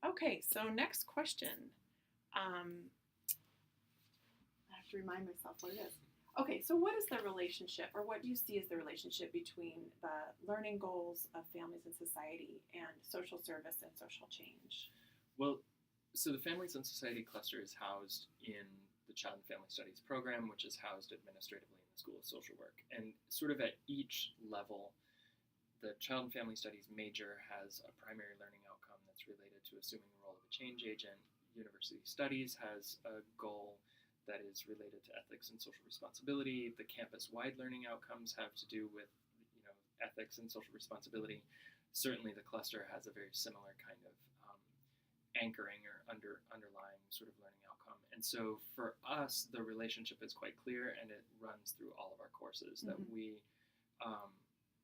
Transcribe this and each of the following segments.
Okay, so next question. I have to remind myself what it is. Okay, so what is the relationship, or what do you see as the relationship between the learning goals of families and society and social service and social change? Well, so the Families and Society cluster is housed in the Child and Family Studies program, which is housed administratively in the School of Social Work. And sort of at each level, the Child and Family Studies major has a primary learning outcome that's related to assuming the role of a change agent. University Studies has a goal that is related to ethics and social responsibility. The campus-wide learning outcomes have to do with, ethics and social responsibility. Certainly, the cluster has a very similar kind of anchoring or underlying sort of learning outcome. And so for us, the relationship is quite clear, and it runs through all of our courses. That we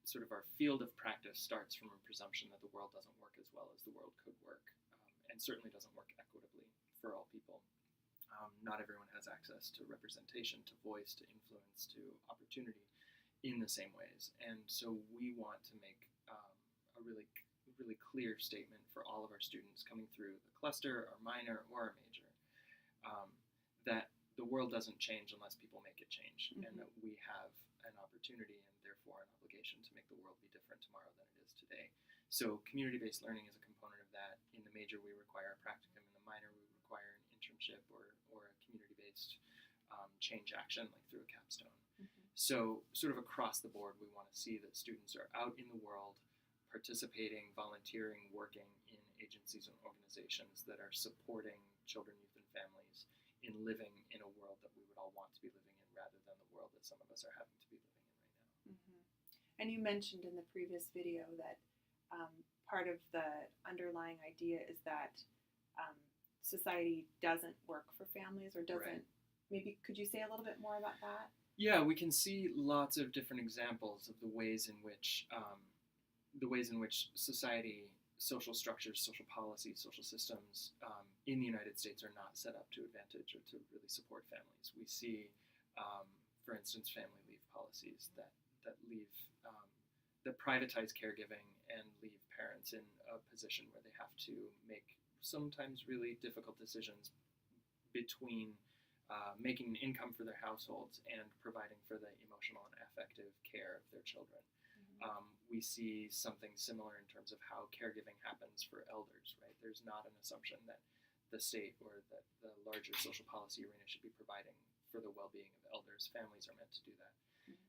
sort of our field of practice starts from a presumption that the world doesn't work as well as the world could work, and certainly doesn't work equitably for all people. Not everyone has access to representation, to voice, to influence, to opportunity in the same ways. And so we want to make a really clear statement for all of our students coming through the cluster, our minor, or our major, that the world doesn't change unless people make it change, and that we have an opportunity and therefore an obligation to make the world be different tomorrow than it is today. So community-based learning is a component of that. In the major, we require a practicum. In the minor, we require an internship or a community-based change action, like through a capstone. So sort of across the board, we want to see that students are out in the world, participating, volunteering, working in agencies and organizations that are supporting children, youth, and families in living in a world that we would all want to be living in, rather than the world that some of us are having to be living in right now. And you mentioned in the previous video that part of the underlying idea is that society doesn't work for families, or doesn't. Right. Maybe could you say a little bit more about that? Yeah, we can see lots of different examples of the ways in which society, social structures, social policies, social systems in the United States are not set up to advantage or to really support families. We see, for instance, family leave policies that privatize caregiving and leave parents in a position where they have to make sometimes really difficult decisions between making an income for their households and providing for the emotional and affective care of their children. We see something similar in terms of how caregiving happens for elders, right? There's not an assumption that the state or that the larger social policy arena should be providing for the well-being of elders. Families are meant to do that.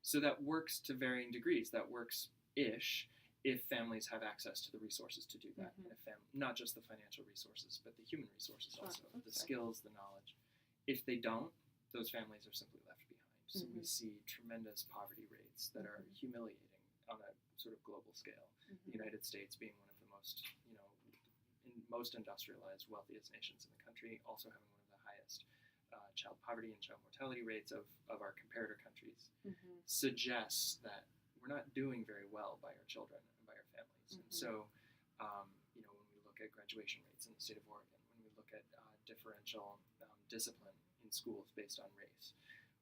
So that works to varying degrees. That works-ish if families have access to the resources to do that. And not just the financial resources, but the human resources also, the skills, the knowledge. If they don't, those families are simply left behind. So we see tremendous poverty rates that are humiliating on a sort of global scale. The United States being one of the most industrialized, wealthiest nations in the country, also having one of the highest child poverty and child mortality rates of our comparator countries, suggests that we're not doing very well by our children and by our families. And so, when we look at graduation rates in the state of Oregon, when we look at differential discipline in schools based on race,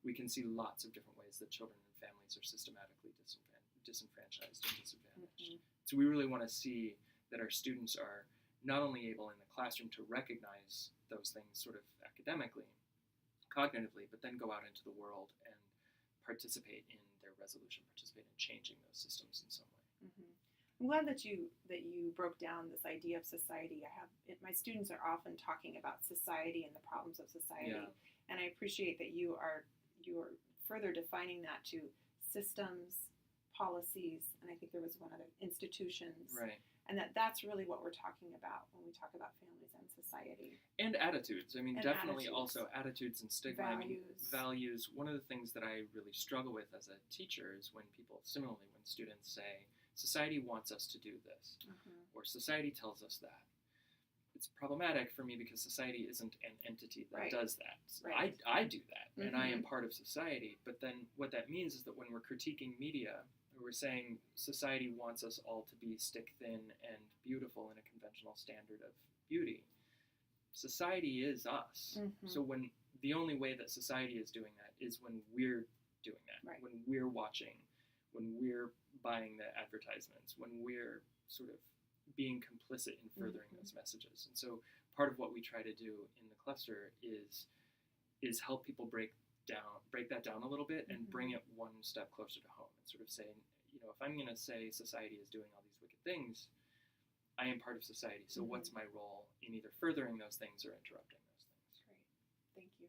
we can see lots of different ways that children and families are systematically disenfranchised and disadvantaged. So we really want to see that our students are not only able in the classroom to recognize those things sort of academically, cognitively, but then go out into the world and participate in their resolution, participate in changing those systems in some way. I'm glad that you broke down this idea of society. My students are often talking about society and the problems of society, and I appreciate that you are further defining that to systems, policies, and I think there was one other, institutions, right? And that's really what we're talking about when we talk about families and society. And attitudes. I mean, and definitely attitudes. Also attitudes and stigma. Values. One of the things that I really struggle with as a teacher is when students say, society wants us to do this, or society tells us that. It's problematic for me because society isn't an entity that does that. Right. I do that, and I am part of society. But then what that means is that when we're critiquing media, we're saying society wants us all to be stick thin and beautiful in a conventional standard of beauty. Society is us. So when the only way that society is doing that is when we're doing that, when we're watching, when we're buying the advertisements, when we're sort of being complicit in furthering those messages. And so part of what we try to do in the cluster is help people break that down a little bit and bring it one step closer to home, and sort of say, if I'm going to say society is doing all these wicked things, I am part of society. So what's my role in either furthering those things or interrupting those things? Great. Thank you.